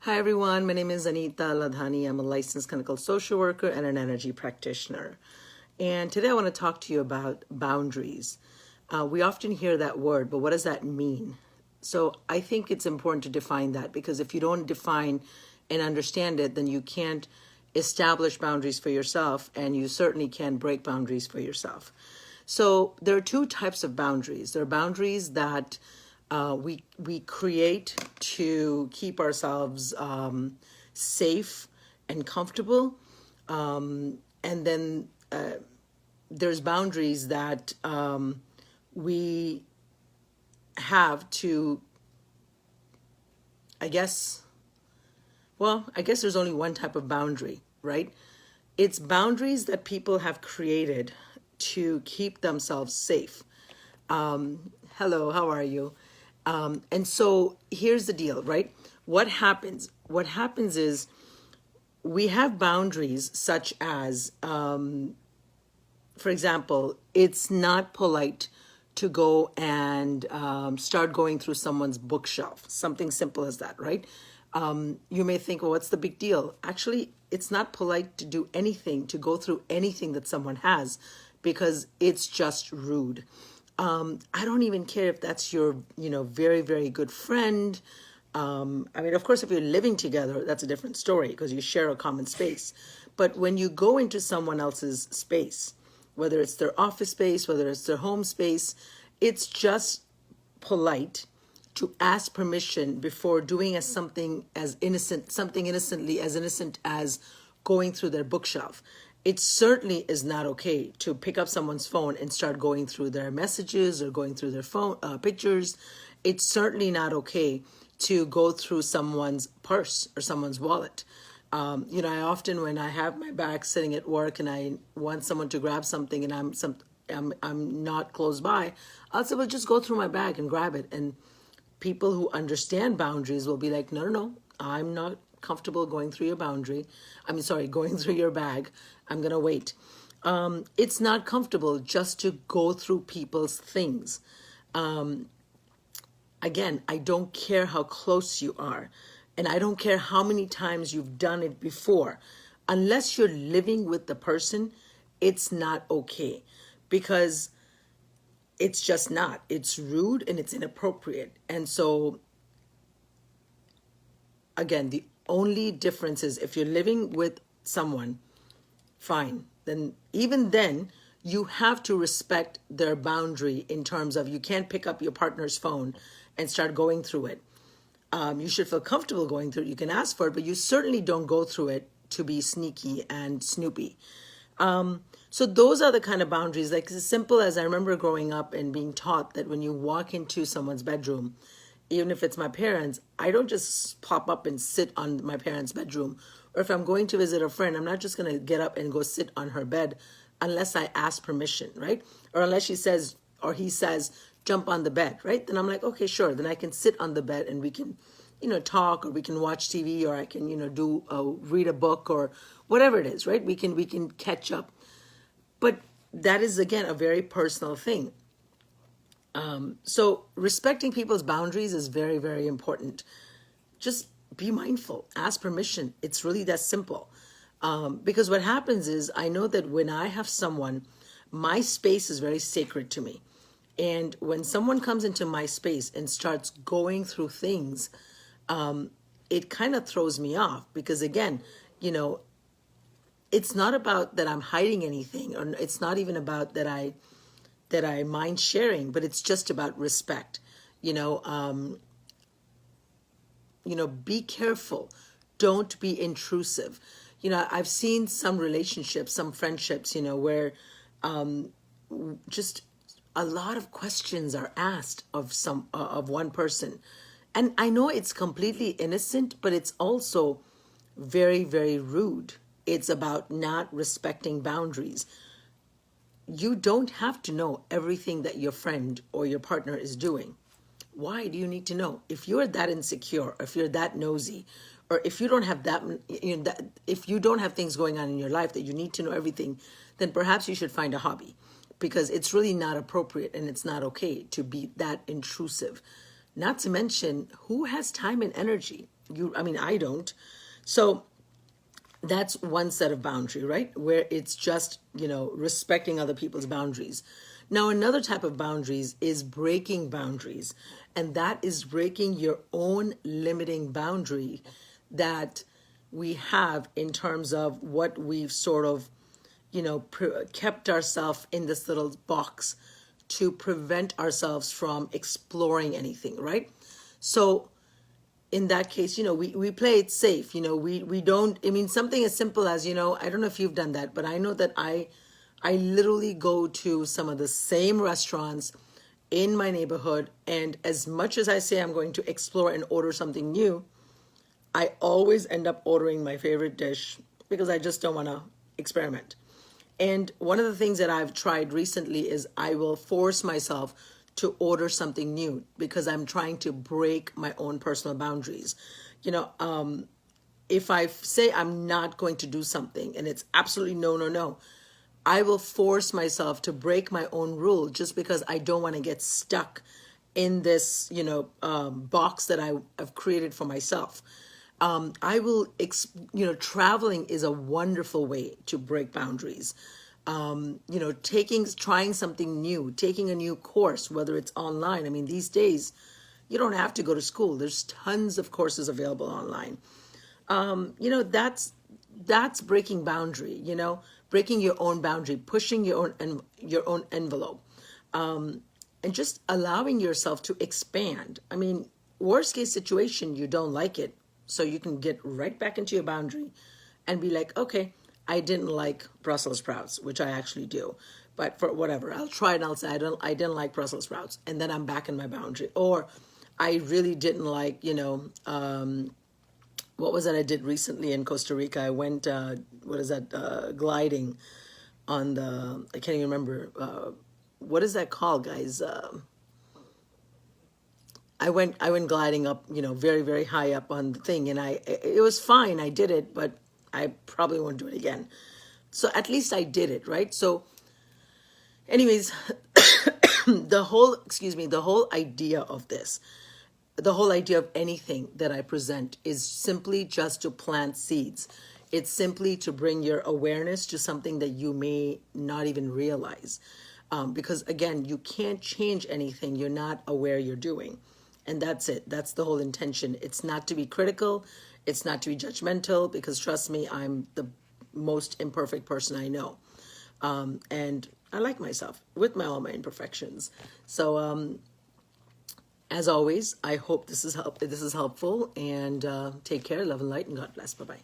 Hi everyone, my name is Anita Ladhani. I'm a licensed clinical social worker and an energy practitioner. And today I want to talk to you about boundaries. We often hear that word, but what does that mean? So I think it's important to define that, because if you don't define and understand it, then you can't establish boundaries for yourself, and you certainly can't break boundaries for yourself. So there are two types of boundaries. There are boundaries that we create to keep ourselves safe and comfortable, and then there's boundaries that we have to, I guess there's only one type of boundary, right? It's boundaries that people have created to keep themselves safe. Hello, how are you? And so here's the deal, right? What happens? What happens is we have boundaries such as, for example, it's not polite to go and start going through someone's bookshelf. Something simple as that, right? You may think, well, what's the big deal? Actually, it's not polite to do anything, to go through anything that someone has, because it's just rude. I don't even care if that's your, very, very good friend. Of course, if you're living together, that's a different story because you share a common space. But when you go into someone else's space, whether it's their office space, whether it's their home space, it's just polite to ask permission before doing something innocently as innocent as going through their bookshelf. It certainly is not okay to pick up someone's phone and start going through their messages or going through their phone pictures. It's certainly not okay to go through someone's purse or someone's wallet. I often, when I have my bag sitting at work and I want someone to grab something and I'm not close by, I'll say, well, just go through my bag and grab it. And people who understand boundaries will be like, no, I'm not comfortable going through your going through your bag. I'm going to wait. It's not comfortable just to go through people's things. Again, I don't care how close you are, and I don't care how many times you've done it before. Unless you're living with the person, it's not okay, because it's just not. It's rude and it's inappropriate. And so, again, the only difference is if you're living with someone, fine. Even then, you have to respect their boundary in terms of you can't pick up your partner's phone and start going through it. You should feel comfortable going through it. You can ask for it, but you certainly don't go through it to be sneaky and snoopy. So those are the kind of boundaries, like as simple as I remember growing up and being taught that when you walk into someone's bedroom, even if it's my parents, I don't just pop up and sit on my parents' bedroom. Or if I'm going to visit a friend, I'm not just going to get up and go sit on her bed unless I ask permission, right? Or unless she says, or he says, jump on the bed, right? Then I'm like, okay, sure. Then I can sit on the bed and we can, talk, or we can watch TV, or I can, read a book or whatever it is, right? We can catch up. But that is, again, a very personal thing. So respecting people's boundaries is very, very important. Just be mindful, ask permission. It's really that simple. Because what happens is, I know that when I have someone, my space is very sacred to me. And when someone comes into my space and starts going through things, it kind of throws me off, because again, it's not about that I'm hiding anything, or it's not even about that I mind sharing, but it's just about respect. Be careful. Don't be intrusive. I've seen some relationships, some friendships, where just a lot of questions are asked of one person. And I know it's completely innocent, but it's also very, very rude. It's about not respecting boundaries. You don't have to know everything that your friend or your partner is doing. Why do you need to know? If you're that insecure, if you're that nosy, or if you don't have if you don't have things going on in your life that you need to know everything, then perhaps you should find a hobby, because it's really not appropriate and it's not okay to be that intrusive. Not to mention, who has time and energy? I mean, I don't. So that's one set of boundary, right? Where it's just, respecting other people's boundaries. Now, another type of boundaries is breaking boundaries. And that is breaking your own limiting boundary that we have in terms of what we've sort of, kept ourselves in this little box to prevent ourselves from exploring anything, right? So in that case, we play it safe. We don't, I mean, something as simple as, I don't know if you've done that, but I know that I literally go to some of the same restaurants in my neighborhood. And as much as I say I'm going to explore and order something new, I always end up ordering my favorite dish because I just don't want to experiment. And one of the things that I've tried recently is I will force myself to order something new because I'm trying to break my own personal boundaries. If I say I'm not going to do something and it's absolutely no, no, no, I will force myself to break my own rule just because I don't want to get stuck in this, box that I've created for myself. Traveling is a wonderful way to break boundaries. Trying something new, taking a new course, whether it's online. I mean, these days, you don't have to go to school. There's tons of courses available online. That's breaking boundary, breaking your own boundary, pushing your own envelope, and just allowing yourself to expand. I mean, worst case situation, you don't like it. So you can get right back into your boundary and be like, okay, I didn't like Brussels sprouts, which I actually do. But for whatever, I'll try it and I'll say, I didn't like Brussels sprouts. And then I'm back in my boundary. Or I really didn't like, what was that I did recently in Costa Rica? I went, gliding on I can't even remember. What is that called, guys? I went gliding up, very, very high up on the thing, and it was fine. I did it, but I probably won't do it again. So at least I did it, right? So anyways, the whole idea of this, the whole idea of anything that I present is simply just to plant seeds. It's simply to bring your awareness to something that you may not even realize. Because again, you can't change anything you're not aware you're doing. And that's it. That's the whole intention. It's not to be critical. It's not to be judgmental, because trust me, I'm the most imperfect person I know. And I like myself with all my imperfections. So as always, I hope this is helpful, and take care, love and light, and God bless. Bye-bye.